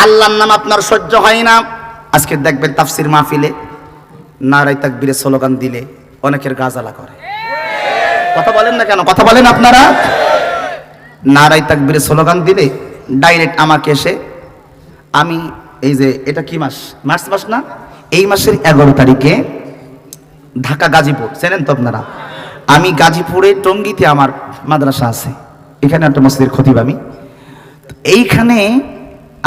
আল্লাহর নাম আপনার সহ্য হয় না, আজকে দেখবেন তাফসির মাহফিলে নারায়ে তাকবীরের স্লোগান দিলে অনেকের গা জ্বালা করে। কথা বলেন না কেন? কথা বলেন আপনারা। নারায়ে তাকবীরের স্লোগান দিলে ডাইরেক্ট আমাকে এসে, আমি এই যে এটা কি মাস, মার্চ মাস না, এই মাসের 11 তারিখে ঢাকা গাজীপুর চেনেন তো আপনারা, আমি গাজীপুরে টঙ্গীতে আমার মাদ্রাসা আছে, এখানে একটা মসজিদের খতিব আমি, এইখানে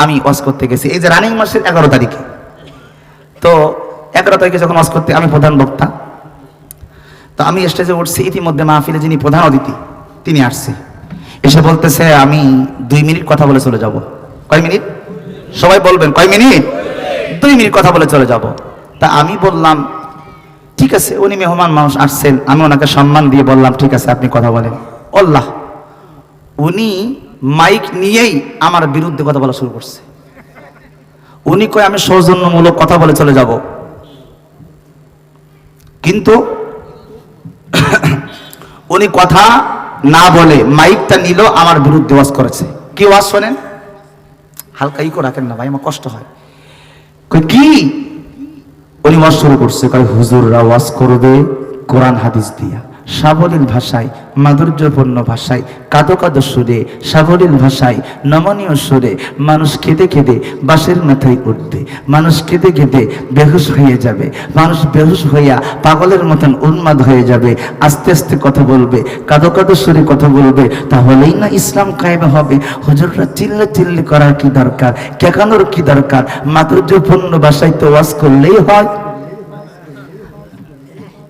আমি ওয়াজ করতে গেছি এই যে রানিং মাসের 11 তারিখে। তো 11 তারিখে যখন ওয়াজ করতে, আমি প্রধান বক্তা, তো আমি স্টেজে উঠছি, ইতিমধ্যে মাহফিলে যিনি প্রধান অতিথি তিনি আসছে, এসে বলতেছে আমি 2 মিনিট কথা বলে চলে যাব। কয় মিনিট? সবাই বলবেন কয় মিনিট? 2 মিনিট কথা বলে চলে যাব। তা আমি বললাম ঠিক আছে, উনি মেহমান মানুষ আসছেন, আমি ওনাকে সম্মান দিয়ে বললাম ঠিক আছে আপনি কথা বলেন। আল্লাহ, উনি মাইক নিয়েই আমার বিরুদ্ধে কথা বলা শুরু করছে। উনি কয় আমি সৌজন্যমূলক কথা বলে চলে যাব, কিন্তু উনি কথা না বলে মাইকটা নিল, আমার বিরুদ্ধে ওয়াজ করেছে। কি ওয়াজ শোনেন, হালকা ইকো রাখেন না ভাই, আমার কষ্ট হয়। কয় কি? উনি ওয়াজ শুরু করছে, কয় হুজুররা ওয়াজ করবে কোরআন হাদিস দিয়া, সাবলীল ভাষায়, মাধুর্যপূর্ণ ভাষায়, কাঁদো কাঁদো সুরে, সাবলীল ভাষায়, নমনীয় সুরে। মানুষ কেঁদে কেঁদে বাঁশের মাথায় উঠবে, মানুষ কেঁদে কেঁদে বেহুশ হয়ে যাবে, মানুষ বেহুশ হইয়া পাগলের মতন উন্মাদ হয়ে যাবে। আস্তে আস্তে কথা বলবে, কাঁদো কাঁদো সুরে কথা বলবে, তাহলেই না ইসলাম কায়েম হবে। হুজুররা চিল্লে চিল্লে করার কি দরকার, কেকানোর কি দরকার, মাধুর্যপূর্ণ ভাষায় তো ওয়াজ করলেই হয়।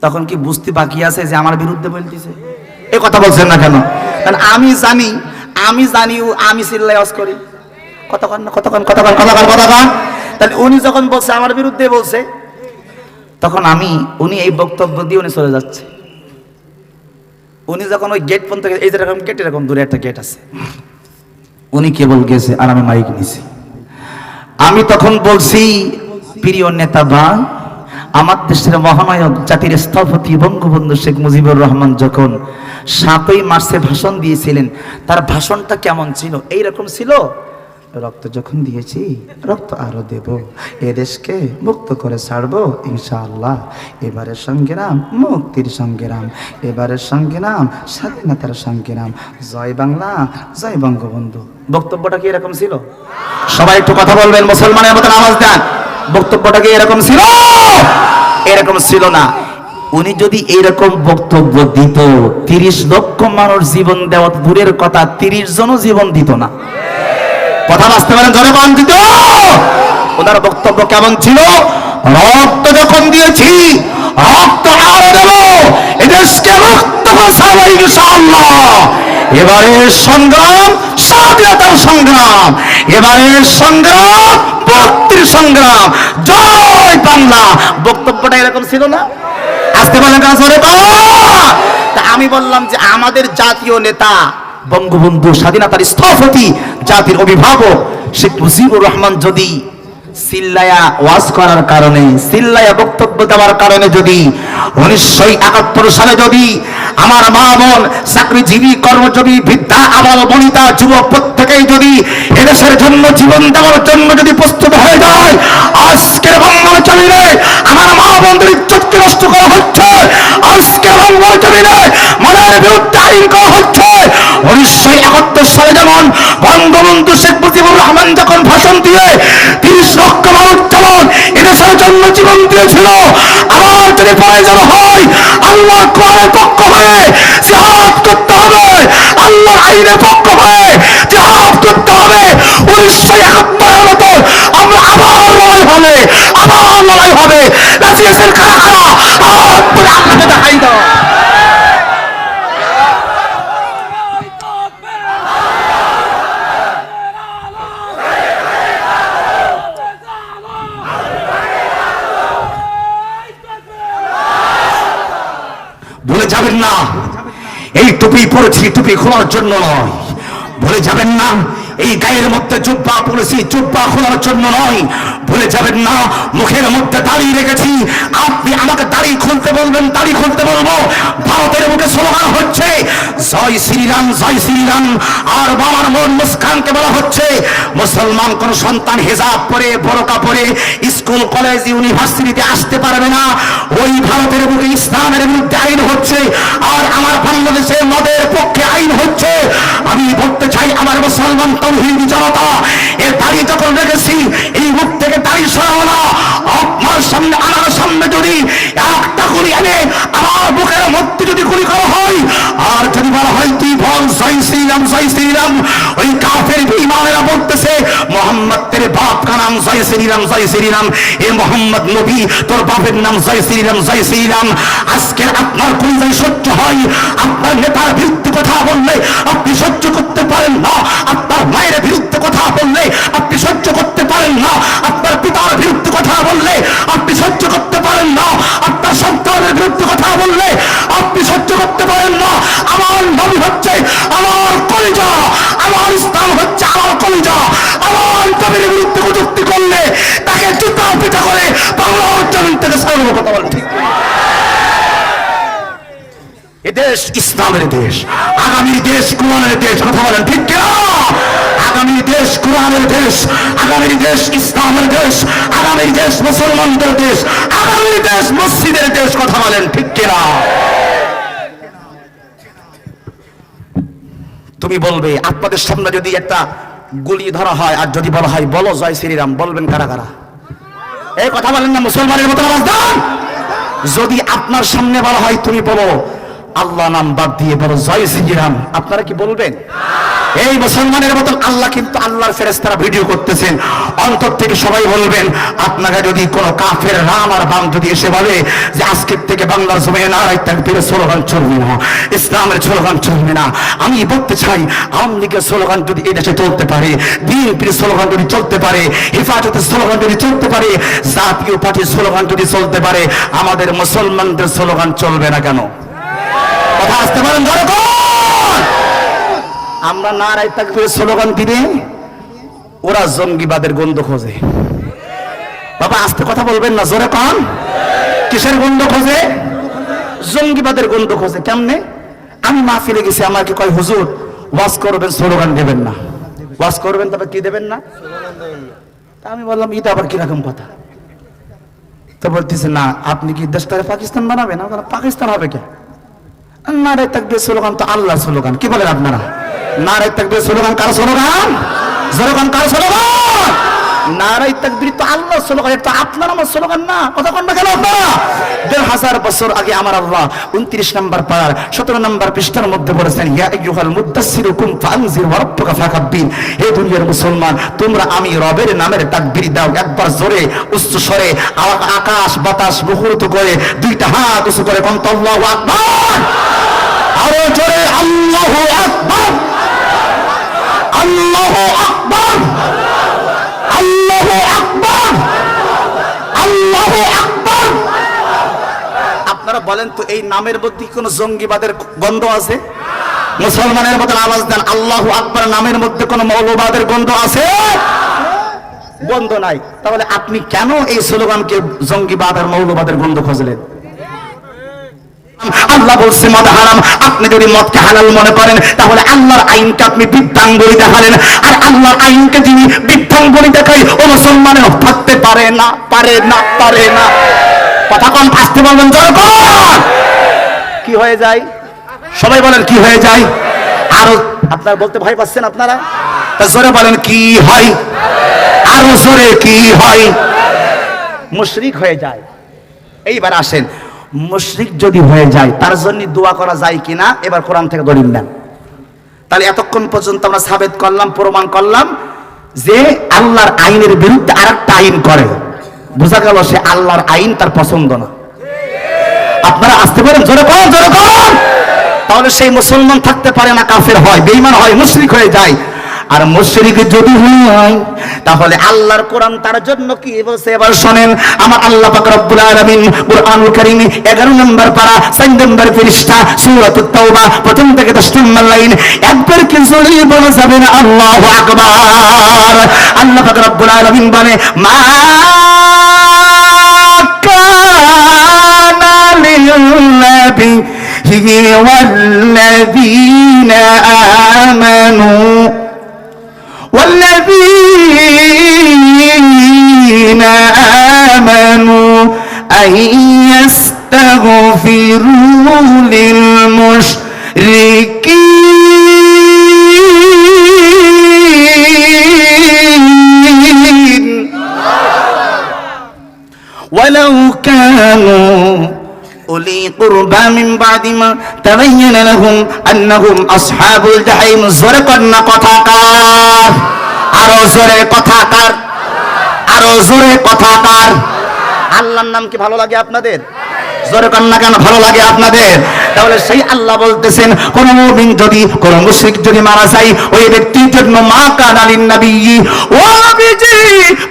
তখন কি বুঝতে বাকি আছে যে আমার বিরুদ্ধে বলতেছে? এই কথা বলছেন না কেন? কারণ আমি জানি আমি চিল্লাই ওয়াজ করি। কতক্ষণ তাহলে উনি যখন বলছে আমার বিরুদ্ধে বলছে, তখন উনি এই বক্তব্য দিয়ে উনি চলে যাচ্ছে। উনি যখন ওই গেট পর্যন্ত, এই যেরকম গেট, এরকম দূরে একটা গেট আছে, উনি কেবল গেছে আর আমি মাইক নিছি। আমি তখন বলছি, প্রিয় নেতা ভাই, আমার দেশের মহানায়ক জাতির স্থপতি বঙ্গবন্ধু শেখ মুজিবুর রহমান যখন 7ই মার্চে ভাষণ দিয়েছিলেন, তার ভাষণটা কেমন ছিল? এইরকম ছিল, রক্ত যখন দিয়েছি রক্ত আরো দেব, এ দেশকে মুক্ত করে ছাড়বো ইনশাআল্লাহ। এবারের সংগ্রাম মুক্তির সংগ্রাম, এবারের সংগ্রাম স্বাধীনতার সংগ্রাম, জয় বাংলা জয় বঙ্গবন্ধু। বক্তব্যটা কি এরকম ছিল? সবাই একটু কথা বলবেন, মুসলমানের মতন আওয়াজ দেন। বক্তব্যটা কি এরকম ছিল? এরকম ছিল না। উনি যদি এরকম বক্তব্য দিত, 30 লক্ষ মানুষ জীবন দেওয়া দূরের কথা, 30 জনও জীবন দিত না। কথা বুঝতে পারেন? জোরে বলেন দিত। ওনার বক্তব্য কেমন ছিল? রক্ত যখন দিয়েছি রক্ত আরো দেব, এদেশকে মুক্ত করে ছাড়বো ইনশাআল্লাহ। এবারের সংগ্রাম স্বাধীনতার সংগ্রাম, এবারের সংগ্রাম মুক্তির সংগ্রাম, জয় বাংলা। বক্তব্যটা এরকম ছিল না? আসতে বলেন কেন? জোরে বলেন। তা আমি বললাম যে আমাদের জাতীয় নেতা বঙ্গবন্ধু, স্বাধীনতার স্থপতি, জাতির অভিভাবক শেখ মুজিবুর রহমান যদি চিল্লায়া ওয়াজ করার কারণে, চিল্লায়া বক্তব্য দেওয়ার কারণে যদি 1971 সালে যদি আমার মা বোন, চাকরিজীবী, কর্মজীবী, বৃদ্ধা, আবাল বনিতা, যুবক প্রত্যেকেই যদি এদেশের জন্য জীবন দেওয়ার জন্য যদি প্রস্তুত হয়ে যায়, আজকের বাংলার জমিনে আমার মা বোনদের ইজ্জতকে নষ্ট করা হচ্ছে, আজকের বাংলার জমিনে মানের বিরুদ্ধে আইন করা হচ্ছে। 1971 সালে যেমন বঙ্গবন্ধু শেখ মুজিবুর রহমান যখন ভাষণ দিয়ে 30 লক্ষ মানুষ যেমন এদেশের জন্য জীবন দিয়েছিল, আবার যদি প্রয়োজন হয় আল্লাহর কোরআনের পক্ষ হয়ে জিহাদ করতে হবে, আল্লাহর আইনের পক্ষ হয়ে জিহাদ করতে হবে। 1971 মতো আমরা আবার লড়াই হবে। রাজিয়াসের খাড়া আল্লাহকে দেখাই দাও। ভুলে যাবেন না, এই টুপি পরেছি টুপি খোলার জন্য নয়। ভুলে যাবেন না, এই গায়ের মধ্যে জুব্বা পরেছি জুব্বা খোলার জন্য নয়। ভুলে যাবেন না, মুখের মধ্যে দাড়ি রেখেছি, আপনি আমাকে দাড়ি খুলতে বলবেন, দাড়ি খুলতে বলবো। ভারতের মুখে স্লোগান হচ্ছে জয় শ্রীরাম, জয় শ্রীরাম। আর বাবার মন মুস্কানকে বলা হচ্ছে মুসলমান কোন সন্তান হেজাব পরে, বোরকা পরে স্কুল কলেজ ইউনিভার্সিটিতে আসতে পারবে না। ওই ভারতের বুকে ইসলামের বিরুদ্ধে আইন হচ্ছে, আর আমার বাংলাদেশে মদের পক্ষে আইন হচ্ছে। আমি বলতে চাই আমার মুসলমান তৌহিদি জনতা, এর দাড়ি যখন রেখেছি এই মুখ থেকে দাড়ি সরাও না। আপনার সামনে, আমার সামনে যদি একটা গুলি এনে আমার বুকের মধ্যে যদি গুলি করা হয়, আর যদি বলা হয় তুই বল জয় শ্রীরাম, জয় শ্রীরাম, ওই কাফের বেঈমানেরা বলতেছে মোহাম্মদ তেরে বাপ কা নাম জয় শ্রীরাম, জয় শ্রীরাম। এ মোহাম্মদ নবী, তোর বাপের নাম জয় শ্রীরাম, জয় শ্রীরাম। আজকে আপনার পরিচয় সহ্য হয়, আপনার নেতার বিরুদ্ধে কথা বললে আপনি সহ্য করতে পারেন না, আপনার মায়ের বিরুদ্ধে কথা বললে আপনি সহ্য করতে পারেন না, আপনার পিতার বিরুদ্ধে কথা বললে আপনি সহ্য করতে পারেন না, আপনার সন্তানের বিরুদ্ধে কথা বললে আপনি সহ্য করতে পারেন না। আমার নবী হচ্ছে আমার কলিজা, আমার ইসলাম হচ্ছে আমার কলিজা। আমার নবীর বিরুদ্ধে কটূক্তি করলে তাকে জুতা পিটা করে বাংলার জমিন থেকে সরানোর কথা বলেন, ঠিক? এ দেশ ইসলামের দেশ, আগামী দেশ কোরআনের দেশ, কথা বলেন ঠিক কিনা? আগামী দেশ কোরআনের দেশ, আগামী দেশ ইসলামের দেশ, আগামী দেশ মুসলমানদের দেশ, আগামী দেশ মসজিদের দেশ, কথা বলেন ঠিক কিনা? তুমি বলবে, আপনাদের সামনে যদি একটা গুলি ধরা হয় আর যদি বলা হয় বলো জয় শ্রীরাম, বলবেন কারা কারা? এই কথা বলেন না, মুসলমানের মতো আওয়াজ দেন। যদি আপনার সামনে বলা হয় তুমি বলো আল্লাহ নাম বাদ দিয়ে বলো জয় শ্রীরাম, আপনারা কি বলবেন? এই মুসলমানের মতন আল্লাহ কিন্তু আল্লাহর ফেরেশতারা ভিডিও করতেছেন, অন্তর থেকে সবাই বলবেন। আপনাকে যদি কোনো কাফের রাম আর বাম যদি এসে বলে যে আজকের থেকে বাংলার জমিনে নারায়ে তাকবীরের স্লোগান চলবে না, ইসলামের স্লোগান চলবে না, আমি বলতে চাই আওয়ামী লীগের স্লোগান যদি এই দেশে চলতে পারে, বিএনপির স্লোগান যদি চলতে পারে, হেফাজতের স্লোগান যদি চলতে পারে, জাতীয় পার্টির স্লোগান যদি চলতে পারে, আমাদের মুসলমানদের স্লোগান চলবে না কেন? কথা আসতে পারেন জনগণ? আমরা নারায়ে তাকবীরের স্লোগান দিলে ওরা জঙ্গিবাদের গন্ধ খোঁজে। বাবা আস্তে কথা বলবেন না, জোরে কন। কিসের গন্ধ খোঁজে? জঙ্গিবাদের গন্ধ খোঁজে। কেমনে? আমি মাহফিলে গেছি, আমাকে কয় হুজুর ওয়াজ করবেন, স্লোগান দেবেন না। ওয়াজ করবেন তবে কি দেবেন না? তা আমি বললাম এটা আবার কিরকম কথা? তো বলতেছে না আপনি কি দেশটাকে পাকিস্তান বানাবেন? আমি বললাম পাকিস্তান হবে কে? নারায়ে তাকবীর স্লোগান তো আল্লাহর স্লোগান। কি বলেন আপনারা? নারায়ে তাকবীর স্লোগান কার স্লোগান? স্লোগান কার স্লোগান? নারায়ে তাকবীর তো আল্লাহর স্লোগান, এটা আপনার আমার স্লোগান না। কথা কোন না কেন আপনারা? ১৫০০ বছর আগে আমার আল্লাহ ২৯ নম্বর পারার ১৭ নম্বর পৃষ্ঠার মধ্যে বলেছেন ইয়া আইয়ুহাল মুদাসসির কুম ফানজির ওয়া রাব্বুকা ফাকাব্বির। হে দুনিয়ার মুসলমান, তোমরা আমি রবের নামের তাকবীর দাও। একবার জোরে উচ্চ স্বরে আকাশ বাতাস মুখরিত করে দুইটা হাত উঁচু করে কোন আল্লাহু আকবার। আরো জোরে আল্লাহু আকবার, আল্লাহু আকবার, আল্লাহু আকবার, আল্লাহু আকবার। আপনারা বলেন তো এই নামের মধ্যে কোনো জঙ্গিবাদের গন্ধ আছে? মুসলমানের মতো আওয়াজ দেন, আল্লাহু আকবার নামের মধ্যে কোনো মৌলবাদের গন্ধ আছে? গন্ধ নাই। তাহলে আপনি কেন এই স্লোগানকে জঙ্গিবাদ আর মৌলবাদের গন্ধ খুঁজলেন? আল্লাহ বলছে মদ হারাম। আপনি যদি মদকে হালাল মনে করেন তাহলে আল্লাহর আইনকে আপনি বৃদ্ধাঙ্গুলি দেখালেন, আর আল্লাহর আইনকে যিনি বৃদ্ধাঙ্গুলি দেখায় ও মুসলমানের থাকতে পারে না, পারে না, পারে না। কথা কম আসতে বলবেন জনগণ। কি হয়ে যায়? সবাই বলেন কি হয়ে যায়? আরো আপনারা বলতে ভয় পাচ্ছেন আপনারা? তা জোরে বলেন কি হয়? আরো জোরে কি হয়? মুশরিক হয়ে যায়। এইবার আসেন, মুশরিক যদি হয়ে যায় তার জন্য দোয়া করা যায় কিনা এবার কোরআন থেকে দলিল দেন। তাহলে এতক্ষণ পর্যন্ত আমরা সাবেত করলাম, প্রমাণ করলাম যে আল্লাহর আইনের বিরুদ্ধে আরেকটা আইন করে, বোঝা গেল সে আল্লাহর আইন তার পছন্দ না। আপনারা আসতে পারেন জোরে কোন, জোরে কোন। তাহলে সেই মুসলমান থাকতে পারে না, কাফের হয়, বেঈমান হয়, মুশরিক হয়ে যায়। আর মুশরিক যদি হয় তাহলে আল্লাহর কোরআন তার জন্য কি বলছে এবার শুনেন। আমার আল্লাহ পাক রব্বুল আলামিন কুরআনুল কারীম 11 নম্বর পারা 4 নম্বর পৃষ্ঠা সূরাতুত তাওবা প্রথম থেকে 10 নম্বর লাইন একবার কি জোরে বলা যাবে না আল্লাহু আকবার। আল্লাহ পাক রব্বুল আলামিন বলে মা কানা লিল্লাহি ওয়াল্লাযীনা আমানু أن يستغفروا للمشركين ولو كانوا أولي قربى من بعد ما تبين لهم أنهم أصحاب الجحيم زرقنا قطاقار আরো জোরে কথাকার আরো জোরে কথাকার আল্লাহর নাম কি ভালো লাগে আপনাদের জোরে কান্না কেন ভালো লাগে আপনাদের তাহলে সেই আল্লাহ বলতেছেন কোন মুমিন যদি কোন মুশরিক যদি মারা যায় ওই ব্যক্তির জন্য মা কানা লিন নবী ও নবীজি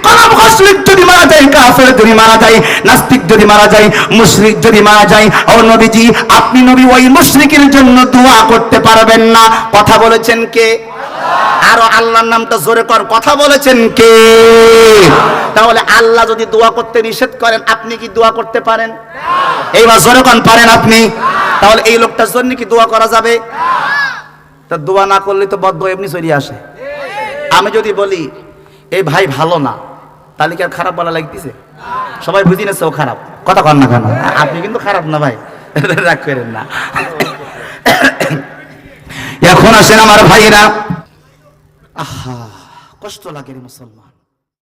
কোন মুশরিক যদি মারা যায় কাফের যদি মারা যায় নাস্তিক যদি মারা যায় মুশরিক যদি মারা যায় ও নবীজি আপনি নবী ওই মুশরিকের জন্য দোয়া করতে পারবেন না কথা বলেছেন কে আরো আল্লাহর নামটা জোরে কর কথা বলেছেন কে তাহলে আল্লাহ যদি দোয়া করতে নিষেধ করেন আপনি কি দোয়া করতে পারেন এইবার জোরে কোন পারেন আপনি তাহলে এই লোকটার জন্য কি দোয়া করা যাবে তা দোয়া না করলে তো বদ্ধ এমনি চলে আসে আমি যদি বলি এই ভাই ভালো না তাহলে কি আর খারাপ বলা লাগতেছে সবাই বুঝি নেছে ও খারাপ কথা কন না কেন আপনি কিন্তু খারাপ না ভাই রাগ করেন না এখন আসেন আমার ভাইরা আহা কষ্ট লাগে রে মুসলমান